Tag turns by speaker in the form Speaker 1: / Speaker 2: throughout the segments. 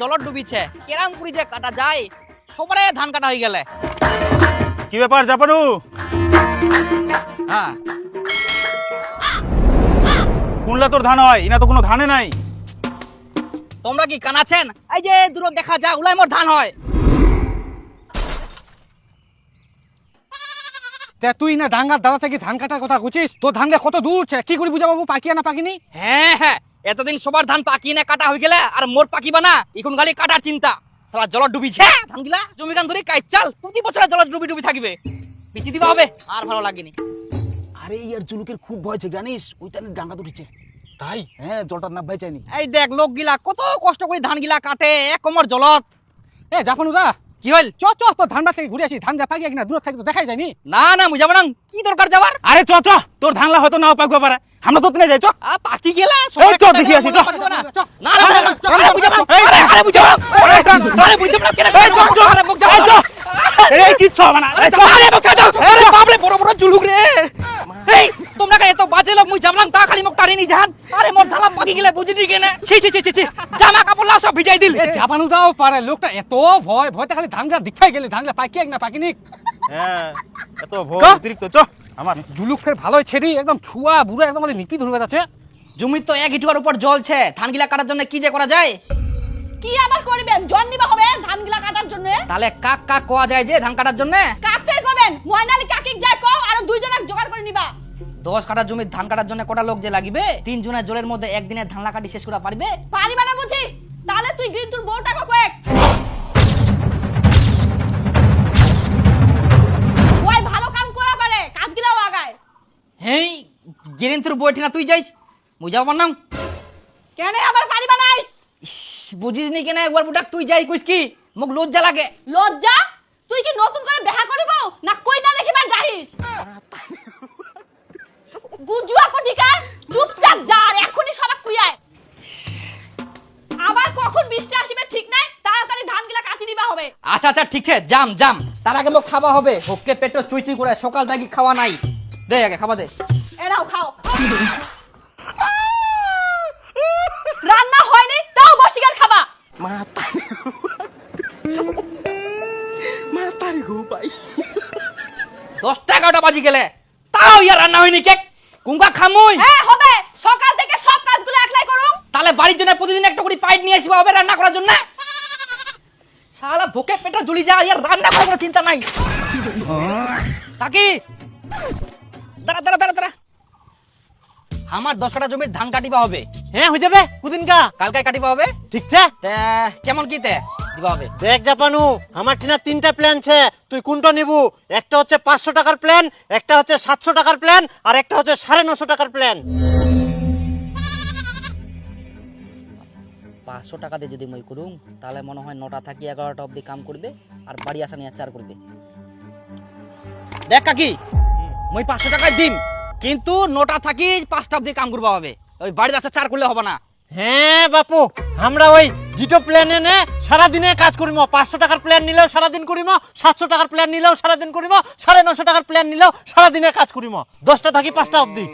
Speaker 1: জলত ডুবিছে কেরাম করে যে কাটা যায় সবারে ধান কাটা হয়ে গেলে
Speaker 2: কি ব্যাপার জাপানু?
Speaker 1: হ্যাঁ
Speaker 2: কোনলা তোর ধান হয় ইনা তো কোনো ধানে নাই।
Speaker 1: তোমরা কি কানাছেন? এই যে দূর দেখা যায় উলাই মোর ধান হয়।
Speaker 3: তুই না ডাঙ্গার দাঁড়া থেকে ধান কাটার কথা কুচিস, তোর ধানটা কত দূর কি করে বুঝা বাবু পাকিয়া না পাকিনি?
Speaker 1: হ্যাঁ হ্যাঁ এতদিন সবার ধান পাকি না কাটা হয়ে গেলে আর মোর পাকিবা না এখন গালি কাটার চিন্তা। সালা জলত ডুবিছে ধানগুলা জমি গান ধরে কাইট চাল প্রতি বছর জলত ডুবি ডুবি থাকবে বেশি দিবা হবে আর ভালো লাগেনি।
Speaker 2: আরে ইয়ার জুলুকের খুব ভয় আছে জানিস, ওইটানে ডাঙ্গা উঠেছে তাই। হ্যাঁ জলটা না ভাই চাইনি।
Speaker 1: এই দেখ লোক গিলা কত কষ্ট করে ধান গিলা কাটে এক কোমর জলত।
Speaker 3: এ জাপানু দা
Speaker 1: কি হইল?
Speaker 3: চ চ তোর ধানটা থেকে ঘুরে আসি, ধান যা পাকিয়া কিনা দূর থেকে তো দেখাই যায়নি।
Speaker 1: না না মুই যাবো না, কি দরকার যাবার?
Speaker 2: আরে চ চ তোর ধানলা হয়তো নাও পাকবা পারে, আমরা তো তুলে যাই চ।
Speaker 1: পাকি গেলে
Speaker 2: এই চ দেখি আসি চ।
Speaker 1: না না আরে বুঝা না আরে বুঝা না আরে বুঝা না কেন এই চ চ আরে মুখ যাও চ
Speaker 2: এই কি ছ বানা
Speaker 1: আরে মুখ যাও আরে বাপ রে বড় বড় জুলুক রে। এই তোমরা কে এত বাজে লোক মুই যাবলাম তা খালি মুখ টানি নি জান। আরে মোর ধালা পাকি গেলে বুঝিনি কেন? ছি ছি ছি ছি জামা কাপড় লাও সব ভিজাই দিল।
Speaker 3: এ জাপানু দাও পারে লোকটা এত ভয়তে খালি ধানটা দেখাই গেলে ধানটা পাকিয়া না পাকিনি।
Speaker 2: হ্যাঁ এত ভয় অতিরিক্ত চ আমার
Speaker 3: জুলুক ফের ভালোই ছেড়ি একদম ছুয়া বুড়া একদম নিপি ধরবে যাচ্ছে।
Speaker 1: জমির তো এক হিটুয়ার উপর জলছে, ধানগুলা কাটার জন্য কি যে করা যায়?
Speaker 4: কি আবার করবেন? জন নিবা হবে ধানগুলা কাটার জন্য।
Speaker 1: তাহলে কাক কাক কোয়া যায় যে ধান কাটার জন্য?
Speaker 4: কাক ফের করবেন ময়নালি কাকিক যায় কও আর দুইজনক জোগাড় করে নিবা।
Speaker 1: 10 কাটা জমির ধান কাটার জন্য কটা লোক যে লাগিবে? 3 জনের জলের মধ্যে একদিনে ধান কাটি শেষ করা পারবে?
Speaker 4: পারিবা না বুঝি? তাহলে তুই গ্রিন তোর বউটা কয়েক ওই ভালো কাম করা পারে, কাজগুলাও আগায়।
Speaker 1: হেই গিরিন্তুর বইটি না তুই যাইস, মুই যাব না।
Speaker 4: কেন আবার পারিবা নাইস?
Speaker 1: বুঝিস নি কেন একবার বুটাক তুই যাই কইস কি? মুখ লজ্জা লাগে।
Speaker 4: লজ্জা? তুই কি নতুন করে বিয়া করিব না কই না দেখিবার যাইস? গুজুয়া কোটিকার চুপচাপ যা আর এখনি সবাক কুইয়ায়। আবার কখন বৃষ্টি আসবে ঠিক নাই, তাড়াতাড়ি ধানগুলা কাটি নিবা হবে।
Speaker 1: আচ্ছা আচ্ছা ঠিক আছে জাম জাম, তার আগে লোক খাওয়া হবে। ভোকে পেটো চুইচুই করে সকাল থেকে খাওয়া নাই। দে আগে খাওয়া দে।
Speaker 4: এরাও খাও। রান্না হয়নি তাও বসে গেল খাবা।
Speaker 2: মাতারি গো ভাই
Speaker 1: 10টা বাজি গেলে তাও ইয়া রান্না হয়নি কেক কুঙ্কা খামুই।
Speaker 4: হ্যাঁ হবে, সকাল থেকে সব কাজগুলো একলাই করুম।
Speaker 1: তাহলে বাড়ির জন্য প্রতিদিন একটা করে পাইট নিয়ে আসবা হবে রান্না করার জন্য। শালা ভোকে পেটে ঝুলি যা, ইয়ার রান্না করার কোনো চিন্তা নাই। কাকি দাঁড়া দাঁড়া দাঁড়া দাঁড়া, আমার 10 কাটা জমির ধান কাটিবা হবে।
Speaker 5: হ্যাঁ হয়ে যাবে কুদিনকা
Speaker 1: কালকে কাটিবা হবে।
Speaker 5: ঠিক আছে।
Speaker 1: তে কেমন কি তে দিবা হবে?
Speaker 5: দেখ জাপানু আমার ঠিনা 3টা প্ল্যান আছে, তুই কোনটা নিবু? একটা হচ্ছে 500 টাকার প্ল্যান, একটা হচ্ছে 700 টাকার প্ল্যান, আর একটা হচ্ছে 950 টাকার প্ল্যান।
Speaker 1: 500 টাকা দিয়ে যদি মই করুম তাহলে মনে হয় 9টা থাকি 11টা অবধি কাম করবে আর বাড়ি আসা নিয়ে 4 করবে। দেখ কাকি মই 500 টাকায় দিম, কিন্তু 9টা থাকি 5টা অবধি কাম করবা হবে। ওই বাড়ি আসা 4 করলে হবে না।
Speaker 5: হ্যাঁ বাপু আমরা ওই জিটো প্ল্যানে নে সারা দিনে কাজ করিম। 500 টাকার প্ল্যান নিলেও সারা দিন করিম, 700 টাকার প্ল্যান নিলেও সারা দিন করিম, 950 টাকার প্ল্যান নিলেও সারা দিনে কাজ করিম। 10টা থাকি 5টা অবধি।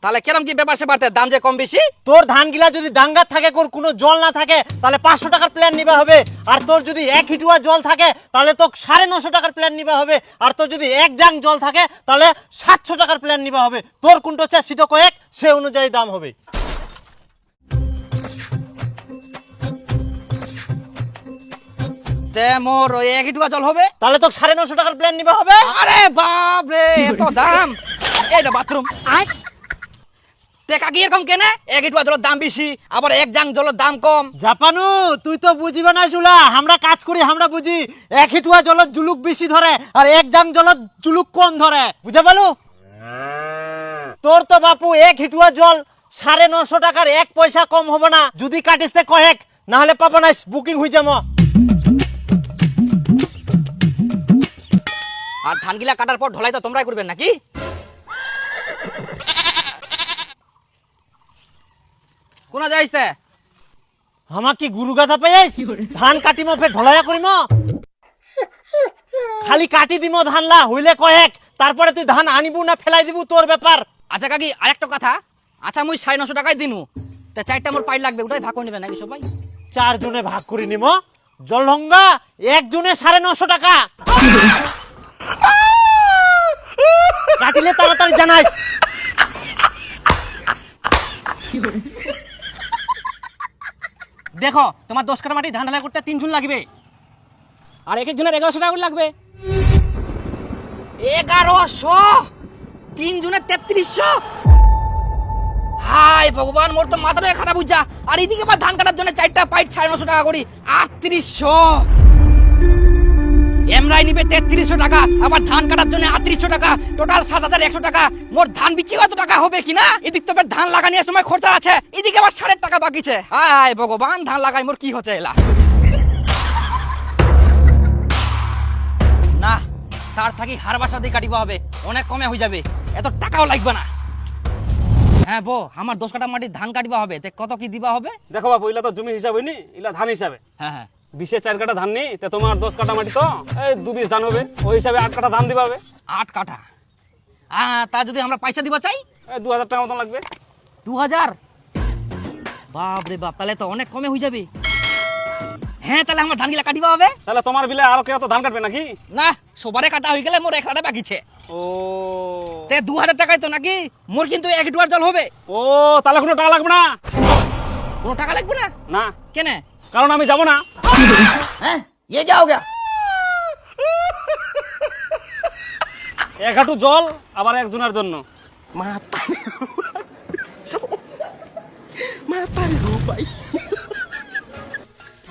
Speaker 1: তাহলে কেরম কি ব্যাপার সেবারতে দাম যে কম বেশি?
Speaker 5: তোর ধানগুলা যদি ডাঙ্গার থাকে কোনো জল না থাকে তাহলে 500 টাকার প্ল্যান নিবা হবে, আর তোর যদি 1 হিটুয়া জল থাকে তাহলে তো 950 টাকার প্ল্যান নিবা হবে, আর তোর যদি 1 জাং জল থাকে তাহলে 700 টাকার প্ল্যান নিবা হবে। তোর কোনটা চাই সেটা কয়েক, সে অনুযায়ী দাম হবে।
Speaker 1: তে মোর ওই 1 হিটুয়া জল হবে,
Speaker 5: তাহলে তো 950 টাকার প্ল্যান নিবা হবে।
Speaker 1: আরে বাপ রে এত দাম। এইটা বাথরুম আয় তে কাকি এরকম কেন? 1 হিটুয়া জলের দাম বেশি আবার 1 জাং জলের দাম কম।
Speaker 5: জাপানু তুই তো বুঝিবা না শুলা, আমরা কাজ করি আমরা বুঝি। 1 হিটুয়া জলত জুলুক বেশি ধরে আর 1 জাং জলত জুলুক কম ধরে, বুঝা পালু? তোর তো বাপু 1 হিটুয়া জল 950 টাকার 1 পয়সা কম হবে না। যদি কাটিস তে কয়েক, না হলে পাবো না, বুকিং হয়ে যাবো।
Speaker 1: আর ধানগুলা কাটার পর ঢলাই তো তোমরাই করবেন নাকি? কোনা যাইছে?
Speaker 5: আমার কি গুরু গাধা পাইস? ধান কাটিম ফের ঢলাইয়া করিম, খালি কাটি দিম ধানলা হইলে কয়েক, তারপরে তুই ধান আনিবু না ফেলাই দিবু তোর ব্যাপার।
Speaker 1: আচ্ছা কাকি আরেকটা কথা, আচ্ছা মুই 950 টাকায় দিনু, তা 4টা মোর পাইট লাগবে, ওটাই ভাগ করে নেবে নাকি সবাই?
Speaker 5: 4 জনে ভাগ করে নিম। জলঢঙ্গা একজনে 950 টাকা। কাটিলে তাড়াতাড়ি জানাইস।
Speaker 1: দেখো তোমার 10 কাঠা মাটি ধান ঢালাই করতে 3 জন লাগবে, আর এক একজনের 1100 টাকা করে লাগবে। 1100, 3 জনের 3300। হাই ভগবান, মোর তো মাথাটা খারাপ বুঝা। আর এদিকে আবার ধান কাটার জন্য 4টা পাইট 950 টাকা করি, 3800। এমরাই নিবে 3300 টাকা, আবার ধান কাটার জন্য 3800 টাকা, টোটাল 7100 টাকা। মোর ধান বিচি কত টাকা হবে কিনা? এদিক তো ধান লাগানোর সময় খরচা আছে, এদিকে আবার 7.5 টাকা বাকিছে। হাই ভগবান, ধান লাগাই মোর কি হচ্ছে এলা। না, তার থাকি হার বাসা দিয়ে কাটিবা হবে, অনেক কমে হয়ে যাবে, এত টাকাও লাগবে না। হ্যাঁ বো, আমার 10 কাঠা মাটি ধান কাটিবা হবে, তে কত কি দিবা হবে?
Speaker 2: দেখো বাপু, ইলা তো জমি হিসাব হয়নি, ইলা ধান হিসাবে।
Speaker 1: হ্যাঁ হ্যাঁ,
Speaker 2: 20-এ 4 কাঠা ধান নি, তে তোমার 10 কাঠা মাটি তো এই 2-20 ধান হবে, ওই হিসাবে 8 কাঠা ধান দিবা হবে।
Speaker 1: 8 কাঠা। তা যদি আমরা পয়সা দিবা চাই?
Speaker 2: এই 2000 টাকা মতন লাগবে।
Speaker 1: 2000? বাপ রে বাপ, তাহলে তো অনেক কমে হয়ে যাবে। হ্যাঁ, তাহলে আমার ধানগুলা কাটিবা হবে।
Speaker 2: তাহলে তোমার বিলে আরো কেউ তো ধান কাটবে নাকি?
Speaker 1: না, সবারে কাটা হয়ে গেলে মোর 1 কাঠা বাকিছে।
Speaker 2: ও
Speaker 1: তে 2000 টাকায় তো নাকি? মোর কিন্তু 1 ডুয়ার জল হবে।
Speaker 2: ও, তাহলে কোনো টাকা লাগবে না।
Speaker 1: কোনো টাকা লাগবে না?
Speaker 2: না,
Speaker 1: কেনে?
Speaker 2: কারণ আমি যাব না।
Speaker 1: হ্যাঁ, ये क्या हो गया?
Speaker 2: 1 হাঁটু জল, আবার একজনের জন্য।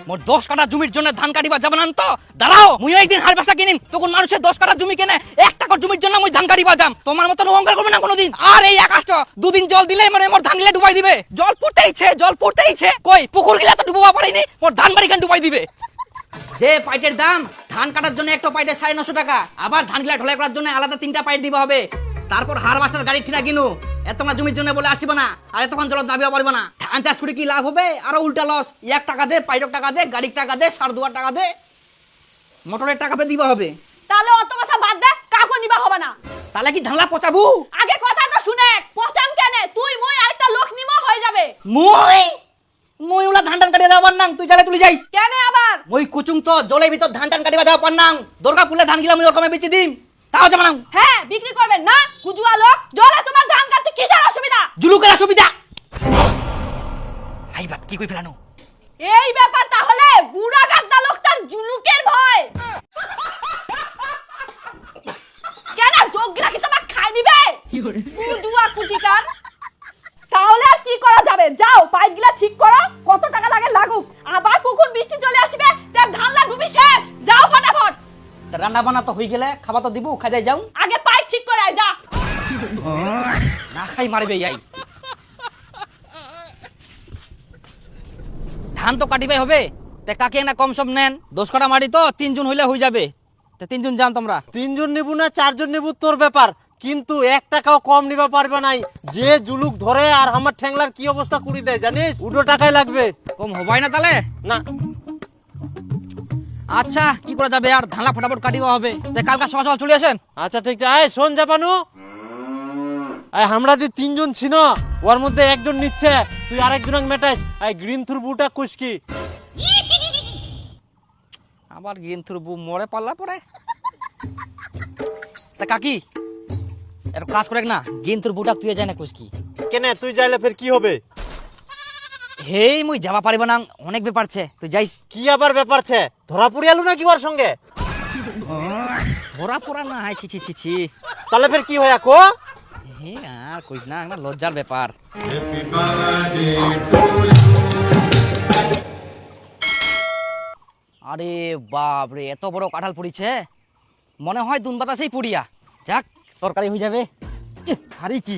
Speaker 1: মোর 10 কাঠা জমির জন্য ধান কাটিবা যাব না তো? দাঁড়াও, মুই একদিন হার বাসা কিনিম, তখন মানুষের 10 কাঠা জমি কেনে 1 টাকার জমির জন্য মুই ধান কাটিবা যাম। তোমার মতন অহংকার করবে না কোনোদিন। আর এই আকাশটা 2 দিন জল দিলে মানে মোর ধান গিলা ডুবাই দিবে। জল পড়তেইছে, কই পুকুর গিলা তো ডুবাবা পারিনি, মোর ধান বাড়ি কেন ডুবাই দিবে? যে পাইটের দাম, ধান কাটার জন্য একটা পাইটের 950 টাকা, আবার ধান গিলা ঢলাই করার জন্য আলাদা 3টা পাইট দিবা হবে। তারপর হারবাস্টার গাড়ি ঠিনা কিনু, এতটা জমির জন্য বলে আসিবা না, আর এতক্ষণ জল দাবিও পারবে না। ধান চাষ করে কি লাভ হবে? আরো উল্টা লস। 1 টাকা দে, পাইটক টাকা দে, গাড়ির টাকা দে, 2.5 টাকা দে, মোটরের টাকা পে দিবা হবে।
Speaker 4: তাহলে অত কথা বাদ দে, কাকু নিবা হবে না।
Speaker 1: তাহলে কি ধানলা পচাবু?
Speaker 4: আগে কথাটা শুনে, পচাম কেনে? তুই মই আরেকটা লোক নিমা হয়ে যাবে।
Speaker 1: মই ওলা ধান টান কাটিয়ে যাবার নাং, তুই জালে তুলি যাইস
Speaker 4: কেনে আবার?
Speaker 1: মই কুচুং তো জলের ভিতর ধান টান কাটিবা যাওয়া পার নাং। দরকার পড়লে ধান গিলা মই ওর কমে বেচে দিম, তাও যাবা নাং।
Speaker 4: হ্যাঁ, বিক্রি করবেন না? কুজুয়া লোক, জলে তোমার ধান কাটতে কিসের অসুবিধা?
Speaker 1: জুলুকের অসুবিধা। হাই বাপ, কি কই ফেলানো?
Speaker 4: এই ব্যাপার তাহলে বুড়া গাদ্দা লোকটার জুলুকের ভয়। কেন যোগলা কি তোমার খাই নিবে? কুজুয়া কুটিকার। তাহলে আর কি করা যাবে? যাও পাইপগুলা ঠিক করো, কত টাকা লাগে লাগুক। আবার পুকুর বৃষ্টি চলে আসবে, তার ধানলা ডুবি শেষ। যাও ফটাফট।
Speaker 1: তা রান্না বান্না তো হয়ে গেলে খাবার তো দিব, খাই যাই যাও।
Speaker 4: আগে পাইপ ঠিক করে আয়, যা।
Speaker 1: না খাই মারবে আই। ধান তো কাটিবাই হবে, তে কাকে না কম সম নেন। 10 কাঠা মাটি তো 3 জন হইলে হয়ে যাবে। তে 3 জন যান তোমরা।
Speaker 5: 3 জন নিবু না 4 জন নিবু তোর ব্যাপার, কিন্তু 1 টাকাও কম নিবা পারবে নাই। যে জুলুক ধরে আর আমার ঠ্যাংলার কি অবস্থা করে দেয় জানিস? 2 টাকাই লাগবে।
Speaker 1: কম হবাই না তাহলে?
Speaker 5: না,
Speaker 1: আচ্ছা, কি করা যাবে আর, ধানলা ফটাফট কাটিবা হবে। তে কালকা সকাল সকাল চলে আসেন।
Speaker 5: আচ্ছা ঠিক আছে। আয় শোন জাপানু, আয় আমরা যে 3 জন ছিল, ওর মধ্যে একজন নিচ্ছে, তুই আরেকজনকে মেটাইস। আয় গ্রিন থুর বুটা কুস্কি।
Speaker 1: আবার গেন্থুর বউ মরে পাল্লা পড়ে। তা কাকি এর কাজ করে না, গেন্থুর বুটাক তুই যায় না কুস্কি।
Speaker 5: কেনে তুই যাইলে ফের কি হবে?
Speaker 1: হেই মুই যাবা পারিব না, অনেক ব্যাপার আছে, তুই যাইস।
Speaker 5: কি আবার ব্যাপার ছে? ধরা পড়িয়ালু নাকি ওর সঙ্গে?
Speaker 1: ধরা পড়া না, হাই ছি ছি ছি ছি।
Speaker 5: তাহলে ফের কি হয় আকো?
Speaker 1: হে আর কইস না, একটা লজ্জার ব্যাপার। আরে বাপ রে, এত বড় কাঁঠাল পড়িছে, মনে হয় দুন বাতাসেই পুড়িয়া যাক, তরকারি হয়ে যাবে। আরে কি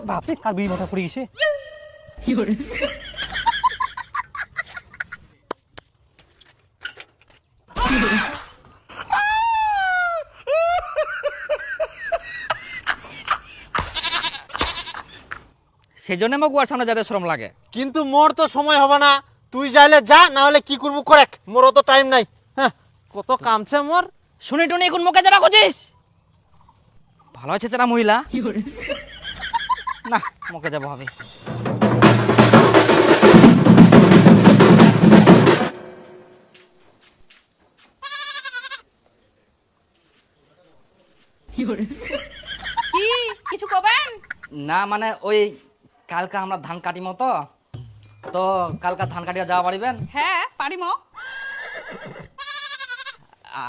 Speaker 1: বাপরে,
Speaker 3: কার বিড়ি মাথা পড়ে গেছে
Speaker 1: সেই জন্য আমার গুয়ার সামনে যাদের শ্রম লাগে।
Speaker 5: কিন্তু মোর তো সময় হবে না, তুই যাইলে যা, না হলে কি করবো করে, মোর তো টাইম নাই। হ্যাঁ, কত কামছে মোর।
Speaker 1: শুনি টুনি এখন মুখে যাবা খুঁজিস? ভালো আছে চেনা মহিলা না, মুখে যাবো হবে।
Speaker 4: কি কিছু কবেন?
Speaker 1: না মানে ওই কালকা আমরা ধান কাটিম তো, তো কালকা ধান কাটিয়া যাওয়া পারিবেন?
Speaker 4: হ্যাঁ পারিম।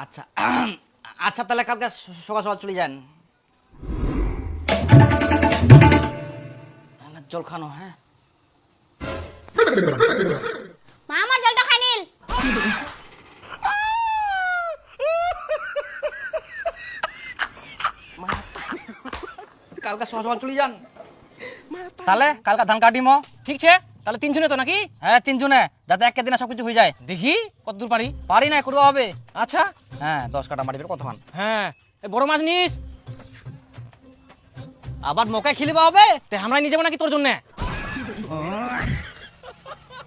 Speaker 1: আচ্ছা আচ্ছা, তাহলে কালকে সকাল সকাল চলে যান। জল খানো। হ্যাঁ,
Speaker 6: মা আমার জলটা খাই নিল।
Speaker 1: কালকে সকাল সকাল চলে যান। তাহলে কালকা ধান কাটিম।
Speaker 3: ঠিক আছে, তাহলে 3 জনে তো নাকি?
Speaker 1: হ্যাঁ 3 জনে, যাতে এক দিনে সবকিছু হয়ে যায়।
Speaker 3: দেখি কত দূর পারি।
Speaker 1: পারি না, করবো হবে।
Speaker 3: আচ্ছা
Speaker 1: হ্যাঁ 10 কাটা মাটি কত খান?
Speaker 3: হ্যাঁ, এই বড় মাছ নিস।
Speaker 1: আবার মকাই খেলিবা হবে।
Speaker 3: তে আমরাই নিয়ে যাবো নাকি তোর জন্য?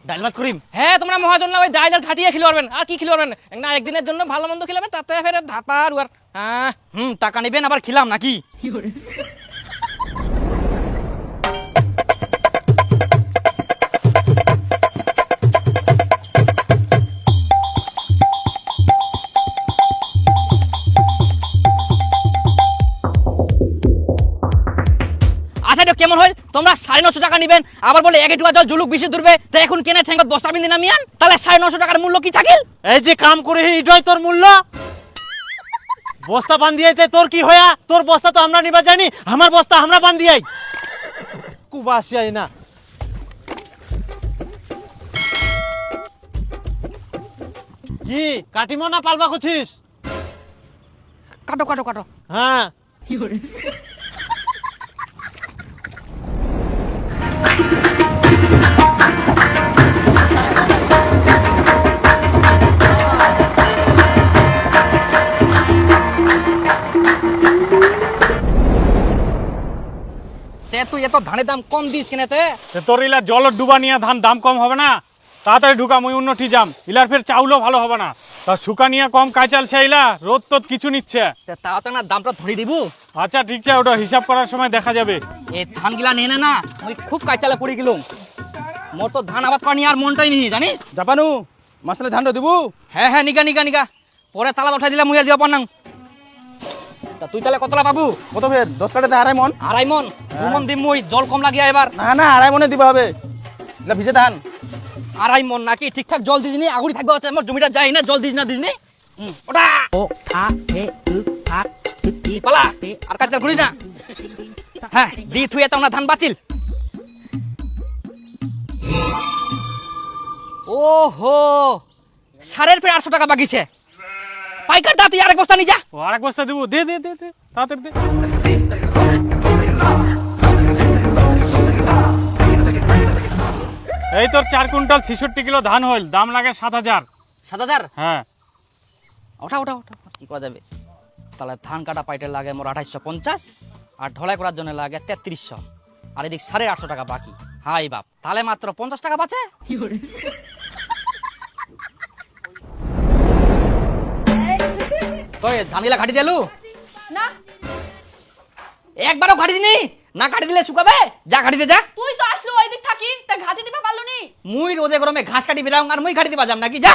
Speaker 1: ডাল ভাত করিম।
Speaker 3: হ্যাঁ, তোমরা মহাজন না, ওই ডাইল আর খাটিয়ে খেলে পারবেন। আর কি খেলে পারবেন না, একদিনের জন্য ভালো মন্দ খেলাবেন, তাতে ফের ধাপা আর হ্যাঁ।
Speaker 1: টাকা নিবেন আবার খিলাম নাকি? আচ্ছা এটা কেমন হয়? তোমরা 950 টাকা নিবেন, আবার বলে 1 টুকা জল জুলুক বেশি ধরবে, তো এখন কেনে ঠ্যাঙ্গত বস্তা বিন্দি নামিয়ান, তাহলে 950 টাকার মূল্য কি থাকিল?
Speaker 5: এই যে কাম করে এটাই তোর মূল্য। বস্তা বান্ধিয়াইতে তোর কি হয়া? তোর বস্তা তো আমরা নিবা জানি, আমার বস্তা আমরা বান্ধিয়াই। কুবাসিয়াই না। কি কাটিমো না পালবা করছিস?
Speaker 1: কাটো কাটো কাটো।
Speaker 5: হ্যাঁ,
Speaker 1: তুই এত ধানের দাম কম দিস কেনেতে?
Speaker 3: তোর ইলা জল ডুবা নিয়ে ধান দাম কম হবে না? তাড়াতাড়ি ঢুকা, মুই উন্নতি যাম। ইলার ফের চাউলও ভালো হবে না। তা শুকা নিয়ে কম কাঁচালছে ইলা, রোদ তোদ কিছু নিচ্ছে।
Speaker 1: তাও তো না দামটা ধরে দিব।
Speaker 3: আচ্ছা ঠিক আছে, ওটা হিসাব করার সময় দেখা যাবে।
Speaker 1: এই ধান গিলা নিয়ে না, আমি খুব কাঁচালে পড়ে গেলুম। মোর তো ধান আবাদ করা নিয়ে আর মনটাই নেই জানিস।
Speaker 2: জাপানু মাসলে ধানটা দিব।
Speaker 1: হ্যাঁ হ্যাঁ, নিকা নিকা নিকা, পরে তালা উঠাই দিলে মুইয়া দিয়া পারনাম। তা তুই তাহলে কতলা পাবু?
Speaker 2: কত ফের 10 কাটাতে 2.5 মন।
Speaker 1: 2.5 মন? 2 মন দিম মুই, জল কম লাগিয়া এবার।
Speaker 2: না না 2.5 মনে দিবা হবে, এটা ভিজে ধান।
Speaker 1: 2.5 মন নাকি? ঠিকঠাক জল দিসনি, আগুড়ি থাকবে আমার জমিটা যাই না, জল দিস না দিসনি। ওটা
Speaker 3: ও আ এ উ আ ই
Speaker 1: পালা আর কাজ করিস না। হ্যাঁ দি থুই এত না ধান বাঁচিল। ওহো, সারের ফের 800 টাকা বাকিছে। পাইকার দা, তুই আরেক বস্তা নিয়ে যা।
Speaker 3: ও আরেক বস্তা দিব। দে দে দে দে, তাড়াতাড়ি দে। এই তোর 4 কুইন্টাল 66 কিলো ধান হইল, দাম লাগে 7,000।
Speaker 1: 7,000?
Speaker 3: হ্যাঁ,
Speaker 1: ওঠা ওঠা ওঠা, কি করা যাবে? তাহলে ধান কাটা পাইটে লাগে মোর 2850, আর ঢলাই করার জন্য লাগে 3300, আর এদিক 850 টাকা বাকি। হাই বাপ, তাহলে মাত্র 50 টাকা বাঁচে। তো ধানগুলা ঘাটি দিলু
Speaker 4: না
Speaker 1: একবারও ঘাটিসনি না? ঘাটি দিলে শুকাবে, যা ঘাটি দে যা।
Speaker 4: তুই তো আসলো ওই দিক থাকি, তা ঘাটি দিবা পারলো নি?
Speaker 1: মুই রোদে গরমে ঘাস কাটি বেরাও, আর মুই ঘাটি দিবা যাম নাকি? যা।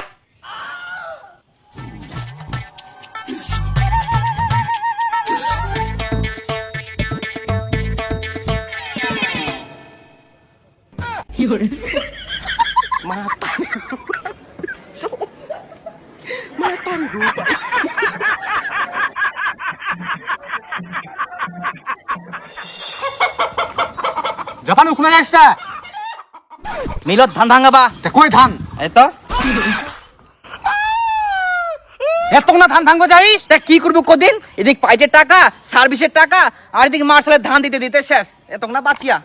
Speaker 3: জাপান উখনা যাইছটা
Speaker 1: মিলত ধান ভাঙাবা।
Speaker 3: তে কই ধান?
Speaker 1: এই তো
Speaker 2: এত না ধান ভাঙবো যাইস?
Speaker 1: তা কি করবো কদিন, এদিক পাইটের টাকা, সার্ভিসের টাকা, আর এদিকে মার্শালের ধান দিতে দিতে শেষ, এত না বাঁচিয়া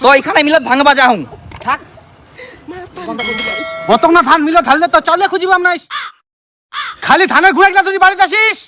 Speaker 1: তো এখানে মিলত ভাঙবা যাহুন থাক।
Speaker 2: অত না ধান মিলো ঢাললে তো চলে খুঁজিবাম নাই, খালি ধানের ঘুরে গেলা তুই বাড়িতে আসিস।